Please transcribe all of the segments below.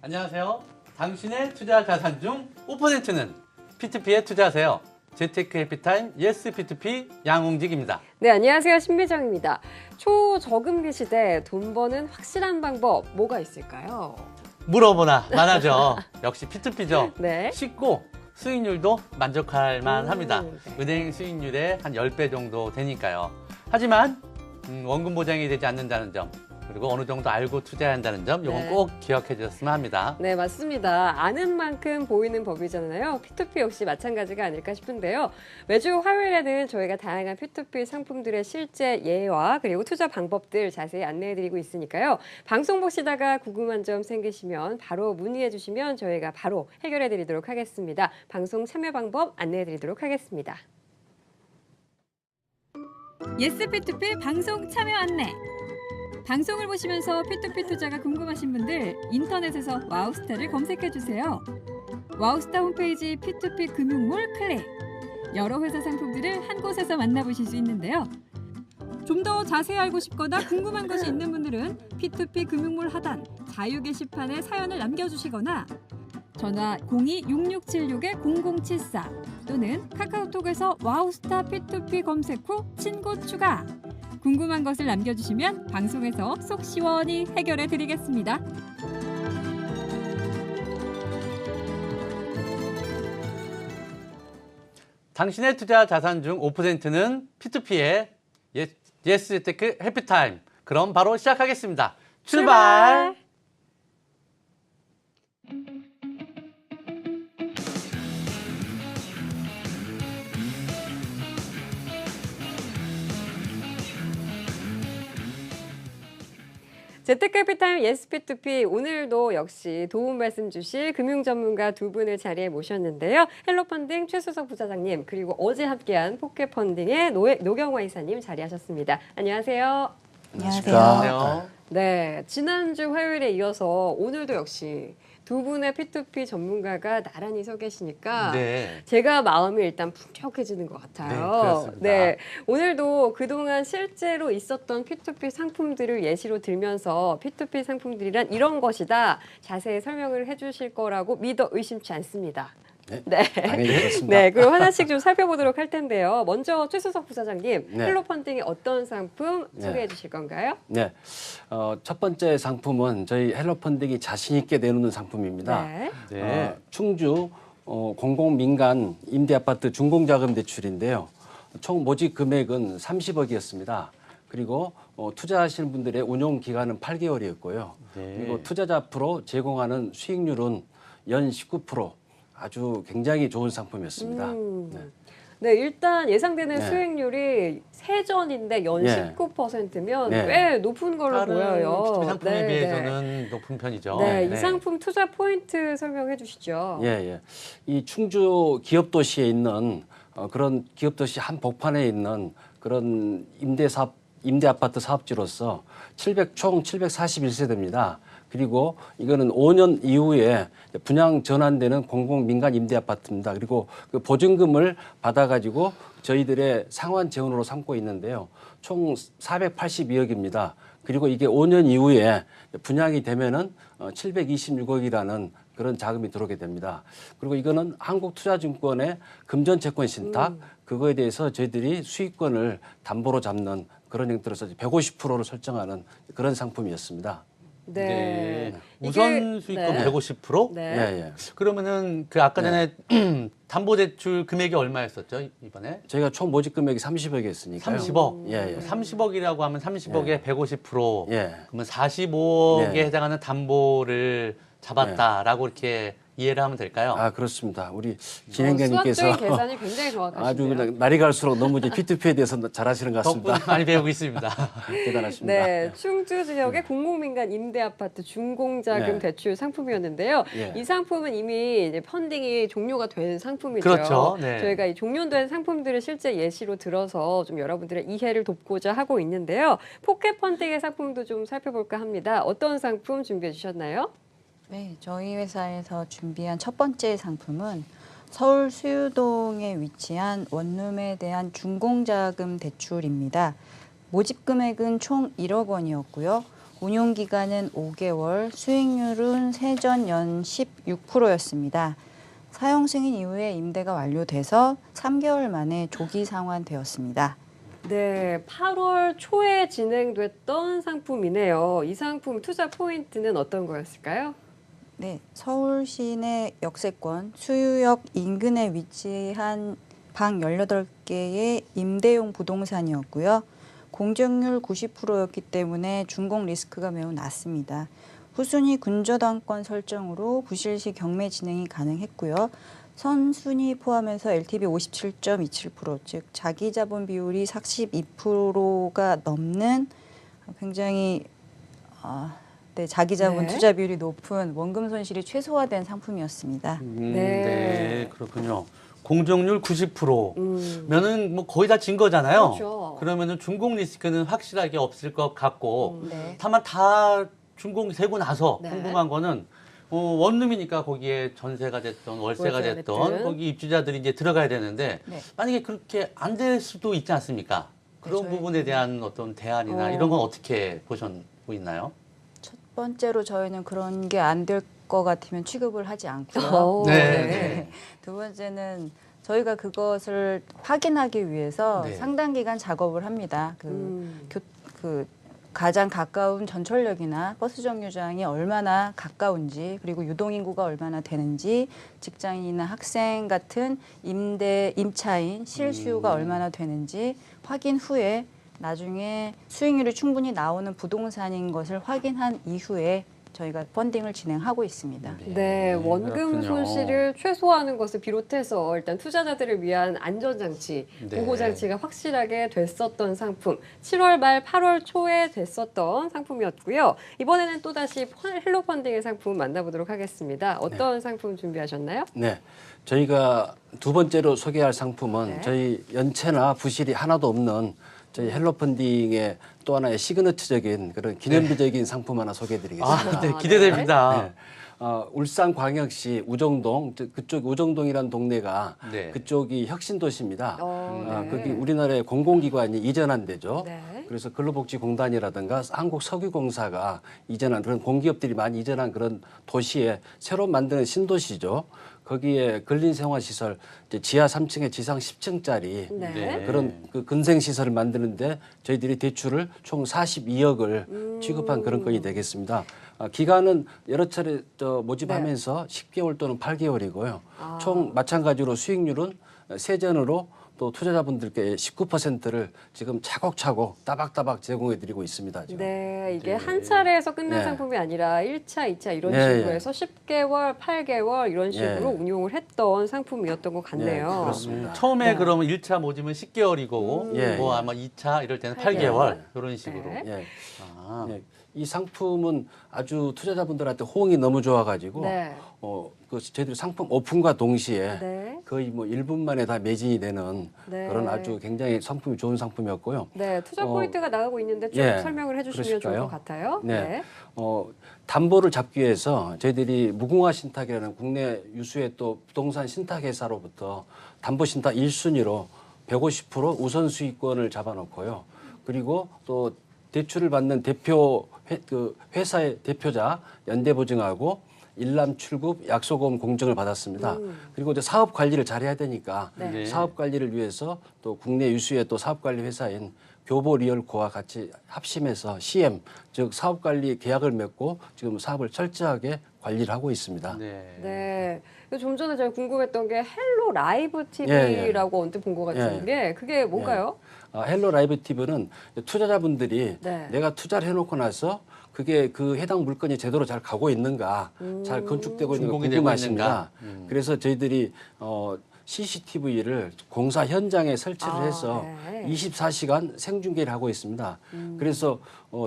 안녕하세요. 당신의 투자 자산 중 5%는 P2P에 투자하세요. 재테크 해피타임 예스 P2P 양홍직입니다. 네, 안녕하세요. 신미정입니다. 초저금리 시대 돈 버는 확실한 방법 뭐가 있을까요? 물어보나 많아죠. 역시 P2P죠. 네. 쉽고 수익률도 만족할 만합니다. 네. 은행 수익률의 한 10배 정도 되니까요. 하지만 원금 보장이 되지 않는다는 점, 그리고 어느 정도 알고 투자해야 한다는 점, 이건 네. 꼭 기억해 주셨으면 합니다. 네, 맞습니다. 아는 만큼 보이는 법이잖아요. P2P 역시 마찬가지가 아닐까 싶은데요. 매주 화요일에는 저희가 다양한 P2P 상품들의 실제 예와 그리고 투자 방법들 자세히 안내해드리고 있으니까요. 방송 보시다가 궁금한 점 생기시면 바로 문의해 주시면 저희가 바로 해결해드리도록 하겠습니다. 방송 참여 방법 안내해드리도록 하겠습니다. 예스 P2P 방송 참여 안내. 방송을 보시면서 P2P 투자가 궁금하신 분들 인터넷에서 와우스타를 검색해주세요. 와우스타 홈페이지 P2P 금융몰 클릭. 여러 회사 상품들을 한 곳에서 만나보실 수 있는데요. 좀 더 자세히 알고 싶거나 궁금한 것이 있는 분들은 P2P 금융몰 하단 자유 게시판에 사연을 남겨주시거나 전화 02-6676-0074 또는 카카오톡에서 와우스타 P2P 검색 후 친구 추가. 궁금한 것을 남겨주시면 방송에서 속 시원히 해결해 드리겠습니다. 당신의 투자 자산 중 5%는 P2P의 예스 재테크 해피타임. 그럼 바로 시작하겠습니다. 출발! 재테크 해피타임 예스 P2P 오늘도 역시 도움 말씀 주실 금융 전문가 두 분을 자리에 모셨는데요. 헬로펀딩 최수석 부사장님 그리고 어제 함께한 포켓펀딩의 노경화 이사님 자리하셨습니다. 안녕하세요. 안녕하세요. 네, 지난주 화요일에 이어서 오늘도 역시 두 분의 P2P 전문가가 나란히 서 계시니까 네. 제가 마음이 일단 풍족해지는 것 같아요. 네, 그렇습니다. 네, 오늘도 그동안 실제로 있었던 P2P 상품들을 예시로 들면서 P2P 상품들이란 이런 것이다 자세히 설명을 해주실 거라고 믿어 의심치 않습니다. 네, 당연히 그렇습니다. 네, 그럼 하나씩 좀 살펴보도록 할 텐데요. 먼저 최수석 부사장님, 네. 헬로펀딩의 어떤 상품 네. 소개해 주실 건가요? 네, 첫 번째 상품은 저희 헬로펀딩이 자신 있게 내놓는 상품입니다. 네. 네. 충주 공공민간 임대아파트 준공자금 대출인데요. 총 모집 금액은 30억이었습니다. 그리고 투자하시는 분들의 운용 기간은 8개월이었고요. 네. 그리고 투자자 앞으로 제공하는 수익률은 연 19%. 아주 굉장히 좋은 상품이었습니다. 네. 네, 일단 예상되는 네. 수익률이 세전인데 연 네. 19%면 네. 꽤 높은 걸로 다른 보여요. P2P 상품에 네, 비해서는 높은 편이죠. 네, 이 상품 투자 포인트 설명해 주시죠. 예, 예. 이 충주 기업도시에 있는 그런 기업도시 한복판에 있는 그런 임대아파트 사업지로서 총 741세대입니다. 그리고 이거는 5년 이후에 분양 전환되는 공공민간 임대아파트입니다. 그리고 그 보증금을 받아가지고 저희들의 상환 재원으로 삼고 있는데요. 총 482억입니다. 그리고 이게 5년 이후에 분양이 되면은 726억이라는 그런 자금이 들어오게 됩니다. 그리고 이거는 한국투자증권의 금전채권 신탁 그거에 대해서 저희들이 수익권을 담보로 잡는 그런 형태로서 150%를 설정하는 그런 상품이었습니다. 네. 우선 수익금 네. 150%? 네. 예, 예. 그러면은 그 아까 전에 담보대출 금액이 얼마였었죠, 이번에? 저희가 총 모집 금액이 30억이었으니까요. 30억. 예, 예. 30억이라고 하면 30억에 150%. 예. 그러면 45억에 네. 해당하는 담보를 잡았다라고 이렇게 이해를 하면 될까요? 아, 그렇습니다. 우리 진행자님께서 수학적인 계산이 굉장히 정확하시네요. 아주 그냥 날이 갈수록 너무 이제 P2P에 대해서 잘 하시는 것 덕분에 같습니다. 많이 배우고 있습니다. 대단하십니다. 네, 충주 지역의 공공민간 임대아파트 준공자금 네. 대출 상품이었는데요. 예. 이 상품은 이미 이제 펀딩이 종료가 된 상품이죠. 그렇죠. 네. 저희가 이 종료된 상품들을 실제 예시로 들어서 좀 여러분들의 이해를 돕고자 하고 있는데요. 포켓 펀딩의 상품도 좀 살펴볼까 합니다. 어떤 상품 준비해 주셨나요? 네, 저희 회사에서 준비한 첫 번째 상품은 서울 수유동에 위치한 원룸에 대한 준공자금 대출입니다. 모집 금액은 총 1억 원이었고요. 운용 기간은 5개월, 수익률은 세전 연 16%였습니다. 사용 승인 이후에 임대가 완료돼서 3개월 만에 조기 상환되었습니다. 네, 8월 초에 진행됐던 상품이네요. 이 상품 투자 포인트는 어떤 거였을까요? 네, 서울 시내 역세권 수유역 인근에 위치한 방 18개의 임대용 부동산이었고요. 공정률 90%였기 때문에 준공 리스크가 매우 낮습니다. 후순위 근저당권 설정으로 부실시 경매 진행이 가능했고요. 선순위 포함해서 LTV 57.27%, 즉 자기 자본 비율이 42%가 넘는 굉장히 자기 자본 네. 투자 비율이 높은 원금 손실이 최소화된 상품이었습니다. 네. 네, 그렇군요. 공정률 90%. 음. 면은 뭐 거의 다 진 거잖아요. 그렇죠. 그러면은 준공 리스크는 확실하게 없을 것 같고, 네. 다만 다 준공 되고 나서 네. 궁금한 거는 원룸이니까 거기에 전세가 됐던 월세가 월세가 됐던 됐든. 거기 입주자들이 이제 들어가야 되는데 네. 만약에 그렇게 안 될 수도 있지 않습니까? 그런 저희- 부분에 대한 어떤 대안이나 어. 이런 건 어떻게 보고 있나요? 첫 번째로 저희는 그런 게 안 될 것 같으면 취급을 하지 않고요. 어, 네. 두 번째는 저희가 그것을 확인하기 위해서 네. 상당 기간 작업을 합니다. 음. 그 가장 가까운 전철역이나 버스 정류장이 얼마나 가까운지, 그리고 유동인구가 얼마나 되는지, 직장인이나 학생 같은 임차인 실수요가 얼마나 되는지 확인 후에 나중에 수익률이 충분히 나오는 부동산인 것을 확인한 이후에 저희가 펀딩을 진행하고 있습니다. 네, 원금 그렇군요. 손실을 최소화하는 것을 비롯해서 일단 투자자들을 위한 안전장치, 네. 보호장치가 확실하게 됐었던 상품, 7월 말 8월 초에 됐었던 상품이었고요. 이번에는 또다시 헬로 펀딩의 상품 만나보도록 하겠습니다. 어떤 상품 준비하셨나요? 네, 저희가 두 번째로 소개할 상품은 네. 저희 연체나 부실이 하나도 없는 저희 헬로펀딩의 또 하나의 시그너처적인 그런 기념비적인 상품 하나 소개해드리겠습니다. 아, 네, 기대됩니다. 네. 울산광역시 우정동, 그쪽 우정동이라는 동네가 네. 그쪽이 혁신도시입니다. 네. 거기 우리나라의 공공기관이 이전한 데죠. 네. 그래서 근로복지공단이라든가 한국석유공사가 이전한 그런 공기업들이 많이 이전한 그런 도시에 새로 만드는 신도시죠. 거기에 근린생활시설 이제 지하 3층에 지상 10층짜리 네. 네. 그런 그 근생시설을 만드는데 저희들이 대출을 총 42억을 취급한 그런 건이 되겠습니다. 기간은 여러 차례 모집하면서 10개월 또는 8개월이고요. 아. 총 마찬가지로 수익률은 세전으로 또 투자자분들께 19%를 지금 차곡차곡 따박따박 제공해드리고 있습니다. 지금. 네, 이게 네. 한 차례에서 끝난 네. 상품이 아니라 1차, 2차 이런 네, 식으로 예. 해서 10개월, 8개월 이런 식으로 예. 운용을 했던 상품이었던 것 같네요. 네, 그렇습니다. 처음에 네. 그러면 1차 모집은 10개월이고 예, 뭐 예. 아마 2차 이럴 때는 8개월. 8개월 이런 식으로. 네. 예. 아, 예. 이 상품은 아주 투자자분들한테 호응이 너무 좋아가지고 네. 저희들이 상품 오픈과 동시에 네. 거의 뭐 1분 만에 다 매진이 되는 네. 그런 아주 굉장히 상품이 좋은 상품이었고요. 네, 투자 어, 포인트가 나가고 있는데 좀 예, 설명을 해주시면 그러실까요? 좋을 것 같아요. 네. 담보를 잡기 위해서 저희들이 무궁화 신탁이라는 국내 유수의 또 부동산 신탁회사로부터 담보 신탁 1순위로 150% 우선 수익권을 잡아놓고요. 그리고 또 대출을 받는 회사의 대표자 연대보증하고 일람 출급 약소금 공증을 받았습니다. 그리고 이제 사업 관리를 잘해야 되니까 네. 사업 관리를 위해서 또 국내 유수의 또 사업 관리 회사인 교보 리얼코와 같이 합심해서 CM 즉 사업 관리 계약을 맺고 지금 사업을 철저하게 관리를 하고 있습니다. 네. 좀 전에 제가 궁금했던 게 헬로 라이브 TV라고 언뜻 본 것 같은데 그게 뭔가요? 헬로 라이브 TV는 투자자분들이 네. 내가 투자를 해놓고 나서 그게 그 해당 물건이 제대로 잘 가고 있는가, 잘 건축되고 있는가 준공이 되고 궁금하십니다. 있는가. 그래서 저희들이 CCTV를 공사 현장에 설치를 해서 네. 24시간 생중계를 하고 있습니다. 그래서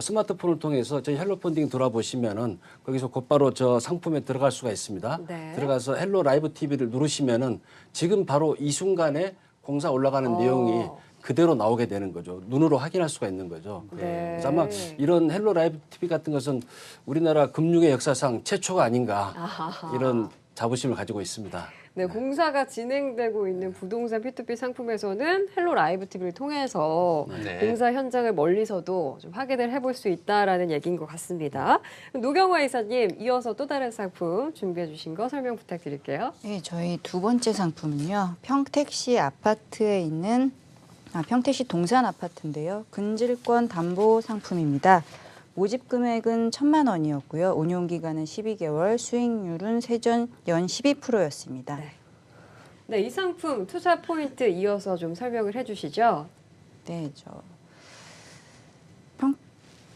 스마트폰을 통해서 저희 헬로펀딩 돌아보시면은 거기서 곧바로 저 상품에 들어갈 수가 있습니다. 네. 들어가서 헬로 라이브 TV를 누르시면은 지금 바로 이 순간에 공사 올라가는 내용이 그대로 나오게 되는 거죠. 눈으로 확인할 수가 있는 거죠. 네. 그래서 아마 이런 헬로 라이브 TV 같은 것은 우리나라 금융의 역사상 최초가 아닌가 이런 자부심을 가지고 있습니다. 네, 공사가 진행되고 있는 부동산 P2P 상품에서는 헬로 라이브 TV를 통해서 네. 공사 현장을 멀리서도 좀 확인을 해볼 수 있다라는 얘기인 것 같습니다. 노경화 이사님, 이어서 또 다른 상품 준비해 주신 거 설명 부탁드릴게요. 네, 저희 두 번째 상품은요. 평택시 아파트에 있는 평택시 동산 아파트인데요. 근질권 담보 상품입니다. 모집 금액은 1,000만 원이었고요. 운용 기간은 12개월, 수익률은 세전 연 12%였습니다. 네. 네, 이 상품 투자 포인트 이어서 좀 설명을 해주시죠. 네,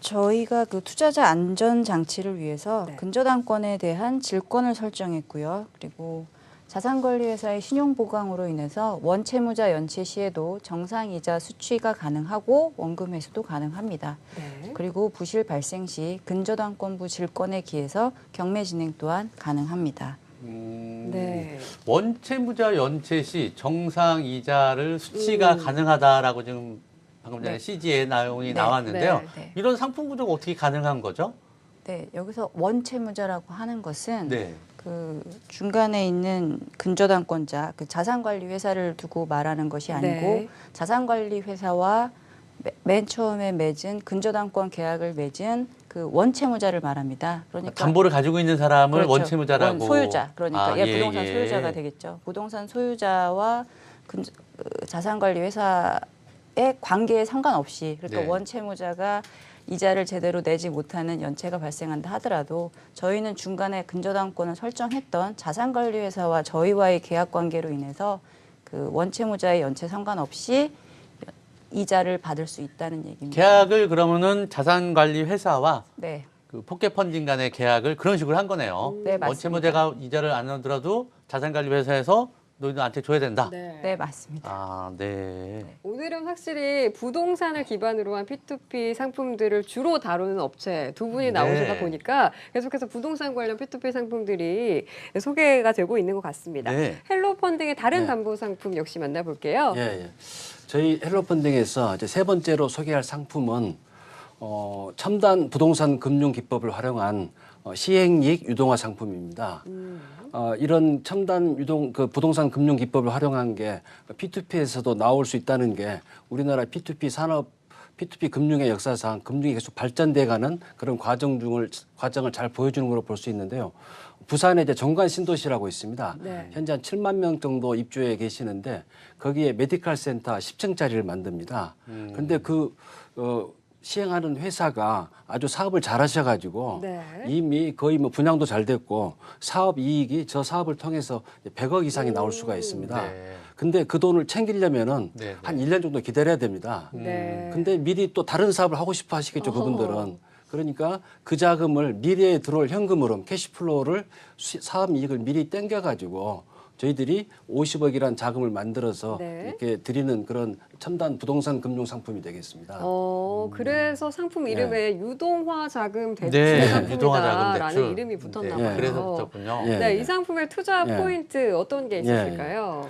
저희가 그 투자자 안전 장치를 위해서 네. 근저당권에 대한 질권을 설정했고요. 그리고 자산관리회사의 신용보강으로 인해서 원채무자 연체 시에도 정상이자 수취가 가능하고 원금 회수도 가능합니다. 네. 그리고 부실 발생 시 근저당권부 질권에 기해서 경매 진행 또한 가능합니다. 네. 원채무자 연체 시 정상 이자를 수취가 가능하다라고 지금 방금 전에 네. CG의 내용이 네. 나왔는데요. 네. 이런 상품 구조가 어떻게 가능한 거죠? 네, 여기서 원채무자라고 하는 것은 네. 그 중간에 있는 근저당권자, 그 자산관리회사를 두고 말하는 것이 아니고 네. 자산관리회사와 맨 처음에 맺은 근저당권 계약을 맺은 그 원채무자를 말합니다. 그러니까 담보를 가지고 있는 사람을 그렇죠. 원채무자라고. 소유자, 그러니까 아, 얘 부동산 소유자가 되겠죠. 부동산 소유자와 자산관리회사의 관계에 상관없이, 그러니까 네. 원채무자가 이자를 제대로 내지 못하는 연체가 발생한다 하더라도 저희는 중간에 근저당권을 설정했던 자산관리회사와 저희와의 계약 관계로 인해서 그 원채무자의 연체 상관없이 이자를 받을 수 있다는 얘기입니다. 계약을 그러면은 자산관리 회사와 네, 그 포켓 펀딩 간의 계약을 그런 식으로 한 거네요. 네, 맞습니다. 원채무자가 이자를 안 넣더라도 자산관리 회사에서 너희들한테 줘야 된다. 네 맞습니다. 아, 네. 오늘은 확실히 부동산을 기반으로 한 P2P 상품들을 주로 다루는 업체 두 분이 나오시다 네. 보니까 계속해서 부동산 관련 P2P 상품들이 소개가 되고 있는 것 같습니다. 네. 헬로 펀딩의 다른 네. 담보 상품 역시 만나볼게요. 예, 예. 저희 헬로펀딩에서 이제 세 번째로 소개할 상품은 첨단 부동산 금융 기법을 활용한 시행이익 유동화 상품입니다. 이런 첨단 부동산 금융 기법을 활용한 게 P2P에서도 나올 수 있다는 게 우리나라 P2P 산업, P2P 금융의 역사상 금융이 계속 발전돼가는 그런 과정을 잘 보여주는 걸로 볼 수 있는데요. 부산에 이제 정관 신도시라고 있습니다. 네. 현재 한 7만 명 정도 입주해 계시는데 거기에 메디컬 센터 10층짜리를 만듭니다. 그런데 시행하는 회사가 아주 사업을 잘하셔가지고 네. 이미 거의 뭐 분양도 잘 됐고 사업 이익이 저 사업을 통해서 100억 이상이 나올 수가 있습니다. 네. 근데 그 돈을 챙기려면은 네, 네. 한 1년 정도 기다려야 됩니다. 네. 근데 미리 또 다른 사업을 하고 싶어 하시겠죠, 그분들은. 그러니까 그 자금을 미래에 들어올 현금으로 캐시플로우를 사업 이익을 미리 땡겨가지고 저희들이 50억이란 자금을 만들어서 네. 이렇게 드리는 그런 첨단 부동산 금융 상품이 되겠습니다. 그래서 상품 이름에 유동화 자금 대출 네, 상품이다라는 유동화 자금 대출. 이름이 붙었나 네, 봐요. 그래서 붙었군요. 예. 네, 이 상품의 투자 예. 포인트 어떤 게 있으실까요?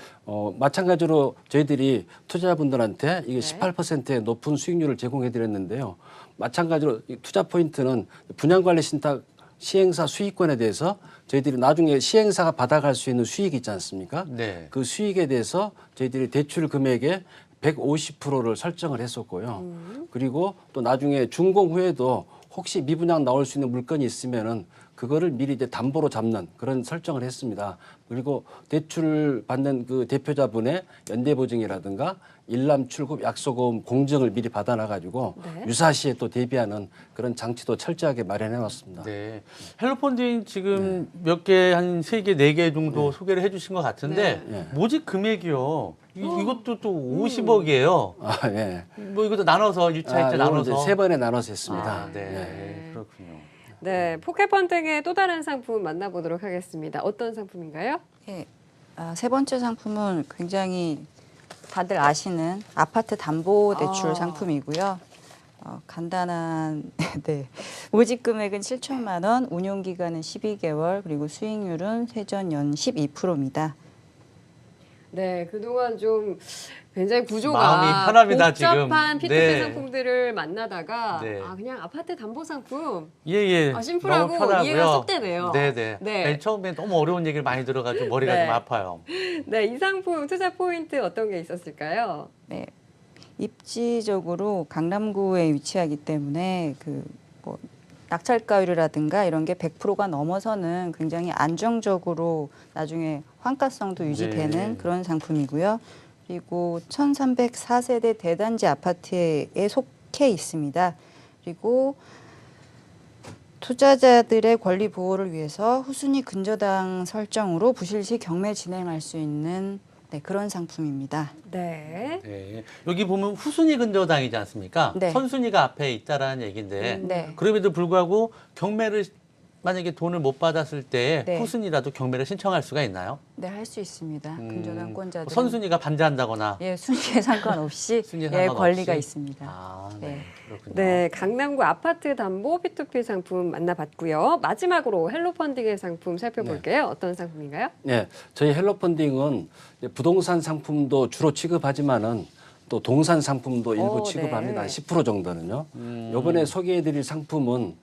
마찬가지로 저희들이 투자자분들한테 이게 네. 18%의 높은 수익률을 제공해 드렸는데요. 마찬가지로 이 투자 포인트는 분양관리 신탁 시행사 수익권에 대해서 저희들이 나중에 시행사가 받아갈 수 있는 수익이 있지 않습니까? 네. 그 수익에 대해서 저희들이 대출 금액의 150%를 설정을 했었고요. 그리고 또 나중에 준공 후에도 혹시 미분양 나올 수 있는 물건이 있으면은 그거를 미리 이제 담보로 잡는 그런 설정을 했습니다. 그리고 대출 받는 그 대표자분의 연대보증이라든가 일람 출급 약소금 공증을 미리 받아놔가지고 네. 유사시에 또 대비하는 그런 장치도 철저하게 마련해놨습니다. 네. 헬로펀딩 지금 몇 개, 한 3개, 4개 정도 소개를 해주신 것 같은데 네. 모집 금액이요. 이것도 또 50억이에요. 아, 예. 뭐 이것도 나눠서 1차, 2차 이건 나눠서. 이제 세 번에 나눠서 했습니다. 아, 네. 그렇군요. 네, 포켓펀딩의 또 다른 상품 만나보도록 하겠습니다. 어떤 상품인가요? 예, 세 번째 상품은 굉장히 다들 아시는 아파트 담보 대출 상품이고요. 간단한 네. 모집 금액은 7천만 원, 운용 기간은 12개월, 그리고 수익률은 세전 연 12%입니다. 네, 그동안 좀 굉장히 구조가 마음이 편합니다, 복잡한 지금. P2P 네. 상품들을 만나다가 네. 그냥 아파트 담보 상품 예. 심플하고 너무 편하고요. 이해가 쏙 되네요. 네네. 네. 맨 처음에 너무 어려운 얘기를 많이 들어가지고 머리가 네. 좀 아파요. 네, 이 상품 투자 포인트 어떤 게 있었을까요? 네. 입지적으로 강남구에 위치하기 때문에 뭐 낙찰가율이라든가 이런 게 100%가 넘어서는 굉장히 안정적으로 나중에 환가성도 유지되는 네. 그런 상품이고요. 그리고 1304세대 대단지 아파트에 속해 있습니다. 그리고 투자자들의 권리 보호를 위해서 후순위 근저당 설정으로 부실시 경매 진행할 수 있는 그런 상품입니다. 네. 네. 여기 보면 후순위 근저당이지 않습니까? 네. 선순위가 앞에 있다라는 얘기인데 네. 그럼에도 불구하고 경매를 만약에 돈을 못 받았을 때 네. 후순위라도 경매를 신청할 수가 있나요? 네, 할 수 있습니다. 근저당권자들 선순위가 반대한다거나 순위에 상관없이 순위에 상관없이? 권리가 있습니다. 아, 네. 네. 그렇군요. 네, 강남구 아파트 담보 P2P 상품 만나봤고요. 마지막으로 헬로펀딩의 상품 살펴볼게요. 어떤 상품인가요? 네, 저희 헬로펀딩은 이제 부동산 상품도 주로 취급하지만은 또 동산 상품도 일부 오, 취급합니다. 네. 한 10% 정도는요. 이번에 소개해드릴 상품은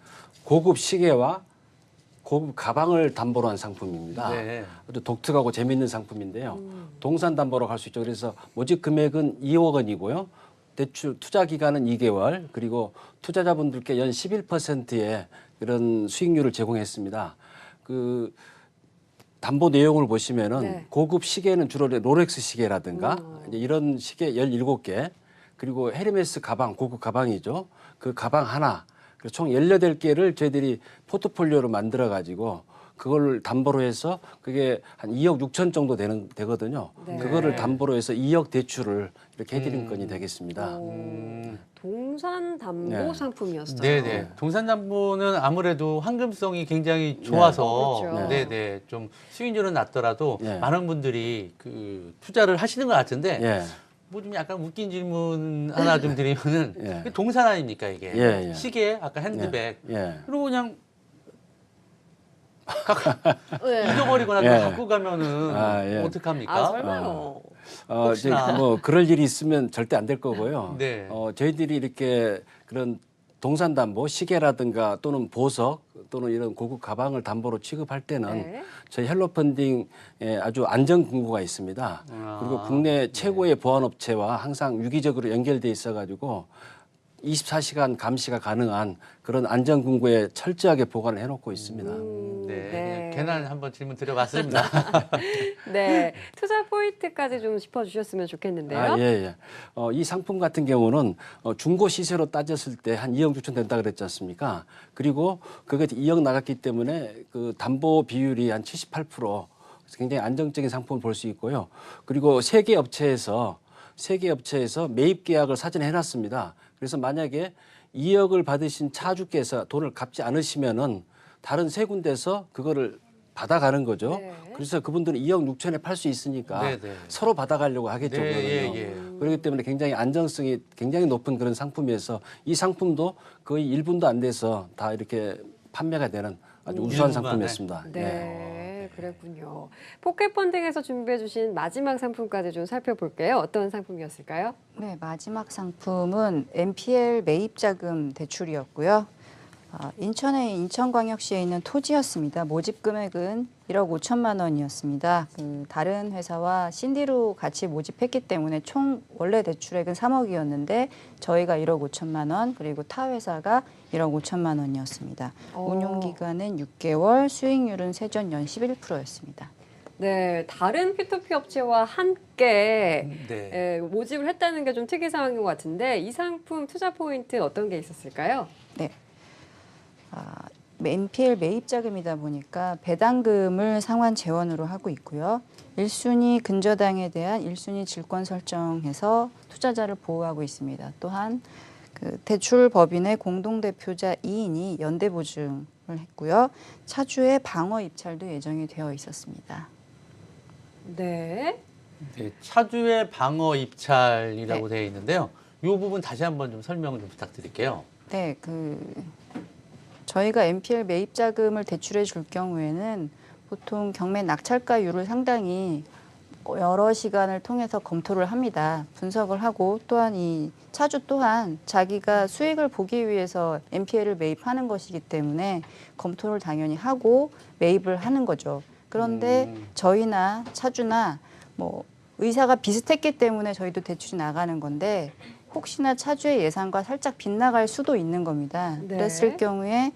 고급 시계와 고급 가방을 담보로 한 상품입니다. 네. 아주 독특하고 재미있는 상품인데요. 동산 담보로 갈 수 있죠. 그래서 모집 금액은 2억 원이고요. 대출 투자 기간은 2개월, 그리고 투자자분들께 연 11%의 그런 수익률을 제공했습니다. 그 담보 내용을 보시면은 네. 고급 시계는 주로 롤렉스 시계라든가 이제 이런 시계 17개, 그리고 헤르메스 가방, 고급 가방이죠. 그 가방 하나, 그래서 총 18개를 저희들이 포트폴리오로 만들어 가지고 그걸 담보로 해서 그게 한 2억 6천 정도 되거든요. 네. 그거를 담보로 해서 2억 대출을 이렇게 해드린 건이 되겠습니다. 동산 담보 네. 상품이었어요. 네네. 동산담보는 아무래도 황금성이 굉장히 좋아서 그렇죠. 네네. 좀 수익률은 낮더라도 네. 많은 분들이 그 투자를 하시는 것 같은데 예. 뭐 좀 약간 웃긴 질문 하나 좀 드리면은 예. 이게 동산 아닙니까 이게 예. 시계 아까 핸드백 예. 그리고 그냥 네. 잊어버리거나 예. 갖고 가면은 아, 예. 어떡합니까? 아, 설마요. 이제 혹시나. 뭐 그럴 일이 있으면 절대 안 될 거고요. 네. 저희들이 이렇게 그런 동산 담보, 시계라든가 또는 보석 또는 이런 고급 가방을 담보로 취급할 때는 네. 저희 헬로펀딩에 아주 안전 금고가 있습니다. 그리고 국내 최고의 보안업체와 항상 유기적으로 연결돼 있어가지고 24시간 감시가 가능한 그런 안전 금고에 철저하게 보관을 해놓고 있습니다. 네. 네. 괜한 한번 질문 드려봤습니다. 네, 투자 포인트까지 좀 짚어주셨으면 좋겠는데요. 아, 예. 이 상품 같은 경우는 중고 시세로 따졌을 때 한 2억 6천 된다 그랬지 않습니까? 그리고 그게 2억 나갔기 때문에 그 담보 비율이 한 78%, 굉장히 안정적인 상품을 볼 수 있고요. 그리고 세 개 업체에서 매입 계약을 사전에 해놨습니다. 그래서 만약에 2억을 받으신 차주께서 돈을 갚지 않으시면은 다른 세 군데서 그거를 받아가는 거죠. 네. 그래서 그분들은 2억 6천에 팔 수 있으니까 네, 네. 서로 받아가려고 하겠죠. 네, 그거는요. 예. 그렇기 때문에 굉장히 안정성이 굉장히 높은 그런 상품이어서 이 상품도 거의 1분도 안 돼서 다 이렇게 판매가 되는 아주 우수한 1분 상품이었습니다. 네, 예. 그랬군요. 포켓펀딩에서 준비해주신 마지막 상품까지 좀 살펴볼게요. 어떤 상품이었을까요? 네, 마지막 상품은 NPL 매입 자금 대출이었고요. 인천의 인천광역시에 있는 토지였습니다. 모집 금액은 1억 5천만 원이었습니다. 다른 회사와 신디로 같이 모집했기 때문에 총 원래 대출액은 3억이었는데 저희가 1억 5천만 원, 그리고 타 회사가 1억 5천만 원이었습니다. 운용 기간은 6개월, 수익률은 세전 연 11%였습니다. 네, 다른 P2P 업체와 함께 네. 모집을 했다는 게 좀 특이 사항인 것 같은데 이 상품 투자 포인트 어떤 게 있었을까요? 네. NPL 매입 자금이다 보니까 배당금을 상환 재원으로 하고 있고요. 1순위 근저당에 대한 1순위 질권 설정해서 투자자를 보호하고 있습니다. 또한 그 대출 법인의 공동대표자 2인이 연대 보증을 했고요. 차주의 방어 입찰도 예정이 되어 있었습니다. 네. 네, 차주의 방어 입찰이라고 네. 되어 있는데요. 이 부분 다시 한번 좀 설명 좀 부탁드릴게요. 네, 저희가 NPL 매입 자금을 대출해 줄 경우에는 보통 경매 낙찰가율을 상당히 여러 시간을 통해서 검토를 합니다. 분석을 하고 또한 이 차주 또한 자기가 수익을 보기 위해서 NPL을 매입하는 것이기 때문에 검토를 당연히 하고 매입을 하는 거죠. 그런데 저희나 차주나 뭐 의사가 비슷했기 때문에 저희도 대출이 나가는 건데 혹시나 차주의 예상과 살짝 빗나갈 수도 있는 겁니다. 네. 그랬을 경우에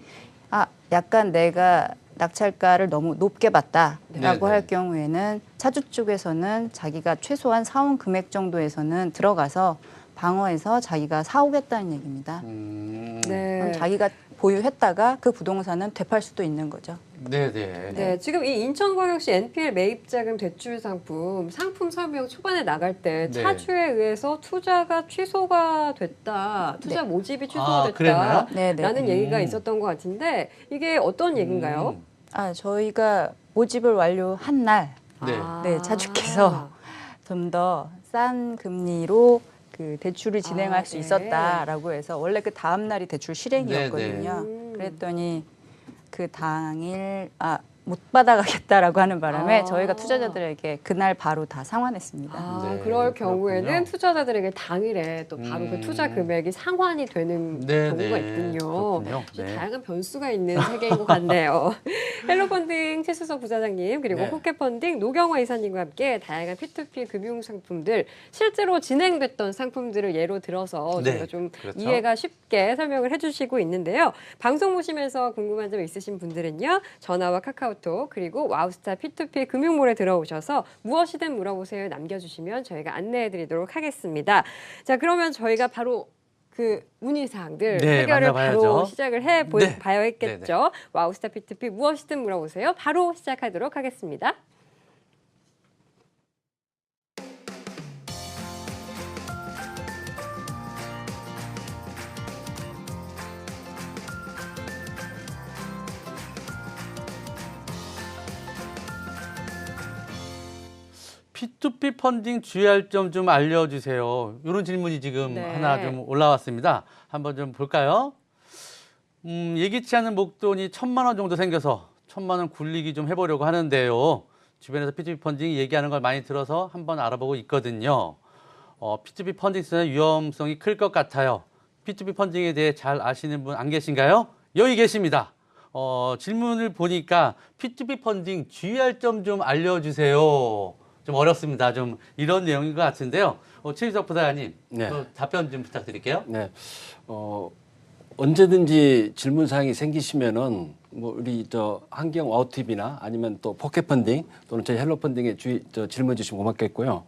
약간 내가 낙찰가를 너무 높게 봤다라고 네네. 할 경우에는 차주 쪽에서는 자기가 최소한 사온 금액 정도에서는 들어가서 방어해서 자기가 사오겠다는 얘기입니다. 네. 그럼 자기가 보유했다가 그 부동산은 되팔 수도 있는 거죠. 네네. 네, 지금 이 인천광역시 NPL 매입자금 대출 상품 설명 초반에 나갈 때 네. 차주에 의해서 투자가 취소가 됐다, 투자 네. 모집이 취소가 그랬나요? 됐다 네네. 라는 얘기가 있었던 것 같은데 이게 어떤 얘기인가요? 저희가 모집을 완료한 날 네. 네, 차주께서 좀 더 싼 금리로 그 대출을 진행할 수 네. 있었다라고 해서 원래 그 다음 날이 대출 실행이었거든요. 네. 그랬더니 그 당일 못 받아가겠다라고 하는 바람에 아. 저희가 투자자들에게 그날 바로 다 상환했습니다. 네, 그럴 경우에는 그렇군요. 투자자들에게 당일에 또 바로 그 투자 금액이 상환이 되는 네, 경우가 네. 있군요. 그렇군요. 좀 네. 다양한 변수가 있는 세계인 것 같네요. 헬로펀딩 최수석 부사장님 그리고 네. 포켓펀딩 노경화 이사님과 함께 다양한 P2P 금융 상품들 실제로 진행됐던 상품들을 예로 들어서 네, 저희가 좀 그렇죠. 이해가 쉽게 설명을 해주시고 있는데요. 방송 보시면서 궁금한 점 있으신 분들은요. 전화와 카카오톡 그리고 와우스타 P2P 금융몰에 들어오셔서 무엇이든 물어보세요 남겨주시면 저희가 안내해드리도록 하겠습니다. 자 그러면 저희가 바로 그 문의사항들 네, 해결을 만나봐야죠. 바로 시작을 네. 봐야겠죠. 와우스타 P2P 무엇이든 물어보세요. 바로 시작하도록 하겠습니다. P2P 펀딩 주의할 점 좀 알려주세요. 이런 질문이 지금 네. 하나 좀 올라왔습니다. 한번 좀 볼까요? 예기치 않은 목돈이 1,000만 원 정도 생겨서 1,000만 원 굴리기 좀 해보려고 하는데요. 주변에서 P2P 펀딩 얘기하는 걸 많이 들어서 한번 알아보고 있거든요. P2P 펀딩 시장의 위험성이 클 것 같아요. P2P 펀딩에 대해 잘 아시는 분 안 계신가요? 여기 계십니다. 질문을 보니까 P2P 펀딩 주의할 점 좀 알려주세요. 좀 어렵습니다. 좀 이런 내용인 것 같은데요. 최유석 부사장님, 네. 답변 좀 부탁드릴게요. 네. 언제든지 질문 사항이 생기시면은 뭐 우리 한경 와우TV나 아니면 또 포켓펀딩 또는 저희 헬로펀딩에 질문 주시면 고맙겠고요.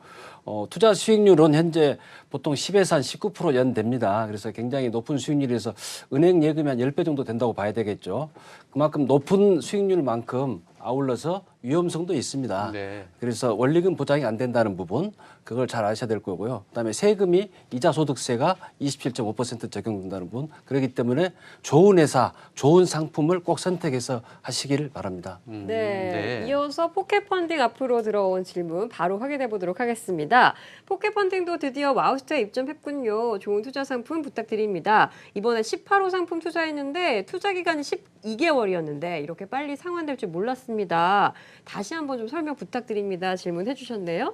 투자 수익률은 현재 보통 10에서 한 19% 연됩니다. 그래서 굉장히 높은 수익률이라서 은행 예금이 한 10배 정도 된다고 봐야 되겠죠. 그만큼 높은 수익률만큼 아울러서 위험성도 있습니다. 네. 그래서 원리금 보장이 안 된다는 부분 그걸 잘 아셔야 될 거고요. 그다음에 세금이 이자 소득세가 27.5% 적용된다는 부분. 그렇기 때문에 좋은 회사, 좋은 상품을 꼭 선택해서 하시기를 바랍니다. 네. 이어서 포켓펀딩 앞으로 들어온 질문 바로 확인해 보도록 하겠습니다. 포켓펀딩도 드디어 와우스타에 입점했군요. 좋은 투자 상품 부탁드립니다. 이번에 18호 상품 투자했는데 투자 기간이 12개월이었는데 이렇게 빨리 상환될 줄 몰랐습니다. 다시 한번 좀 설명 부탁드립니다. 질문해 주셨네요.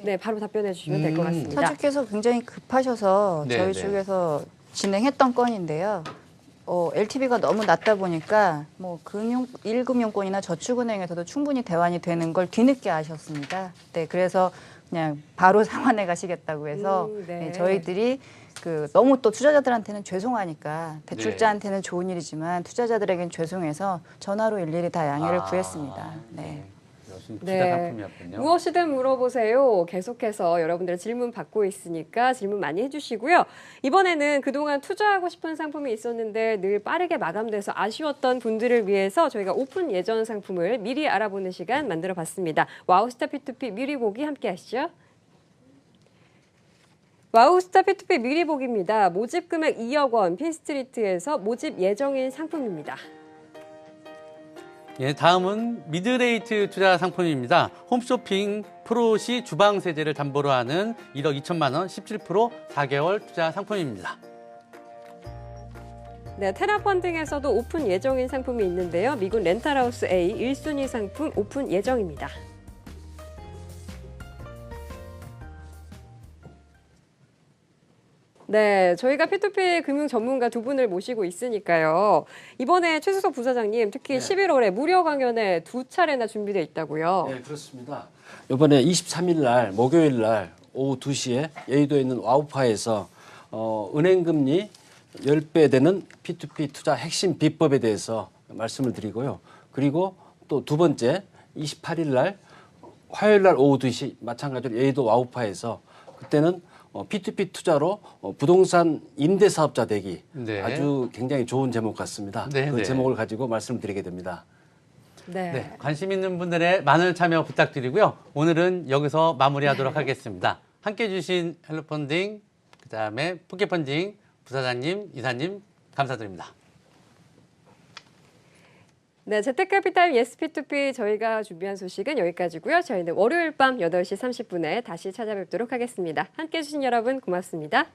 네, 바로 답변해 주시면 될 것 같습니다. 차주께서 굉장히 급하셔서 네, 저희 네. 쪽에서 진행했던 건인데요. LTV가 너무 낮다 보니까 뭐 1금융권이나 저축은행에서도 충분히 대환이 되는 걸 뒤늦게 아셨습니다. 네, 그래서 그냥 바로 상환해 가시겠다고 해서 네. 네, 저희들이 너무 또 투자자들한테는 죄송하니까 대출자한테는 좋은 일이지만 투자자들에겐 죄송해서 전화로 일일이 다 양해를 구했습니다. 네. 투자 네. 상품이었군요. 무엇이든 물어보세요. 계속해서 여러분들 질문 받고 있으니까 질문 많이 해주시고요. 이번에는 그동안 투자하고 싶은 상품이 있었는데 늘 빠르게 마감돼서 아쉬웠던 분들을 위해서 저희가 오픈 예전 상품을 미리 알아보는 시간 만들어봤습니다. 와우스타 P2P 미리 보기 함께 하시죠. 와우스타 P2P 미리 보기입니다. 모집 금액 2억 원 핀스트리트에서 모집 예정인 상품입니다. 예, 다음은 미드레이트 투자 상품입니다. 홈쇼핑 프로시 주방 세제를 담보로 하는 1억 2천만 원 17% 4개월 투자 상품입니다. 네, 테라펀딩에서도 오픈 예정인 상품이 있는데요. 미국 렌탈하우스 A 1순위 상품 오픈 예정입니다. 네, 저희가 P2P 금융 전문가 두 분을 모시고 있으니까요. 이번에 최수석 부사장님 특히 11월에 무료 강연에 2차례나 준비되어 있다고요. 네, 그렇습니다. 이번에 23일 날 목요일 날 오후 2시에 여의도에 있는 와우파에서 은행 금리 10배 되는 P2P 투자 핵심 비법에 대해서 말씀을 드리고요. 그리고 또 두 번째 28일 날 화요일 날 오후 2시 마찬가지로 여의도 와우파에서 그때는 P2P 투자로 부동산 임대 사업자 되기 네. 아주 굉장히 좋은 제목 같습니다. 네, 그 네. 제목을 가지고 말씀드리게 됩니다. 네. 네, 관심 있는 분들의 많은 참여 부탁드리고요. 오늘은 여기서 마무리하도록 하겠습니다. 함께해 주신 헬로펀딩, 그다음에 포켓펀딩 부사장님, 이사님 감사드립니다. 네, 재테크캐피탈 예스 P2P 저희가 준비한 소식은 여기까지고요. 저희는 월요일 밤 8시 30분에 다시 찾아뵙도록 하겠습니다. 함께해 주신 여러분 고맙습니다.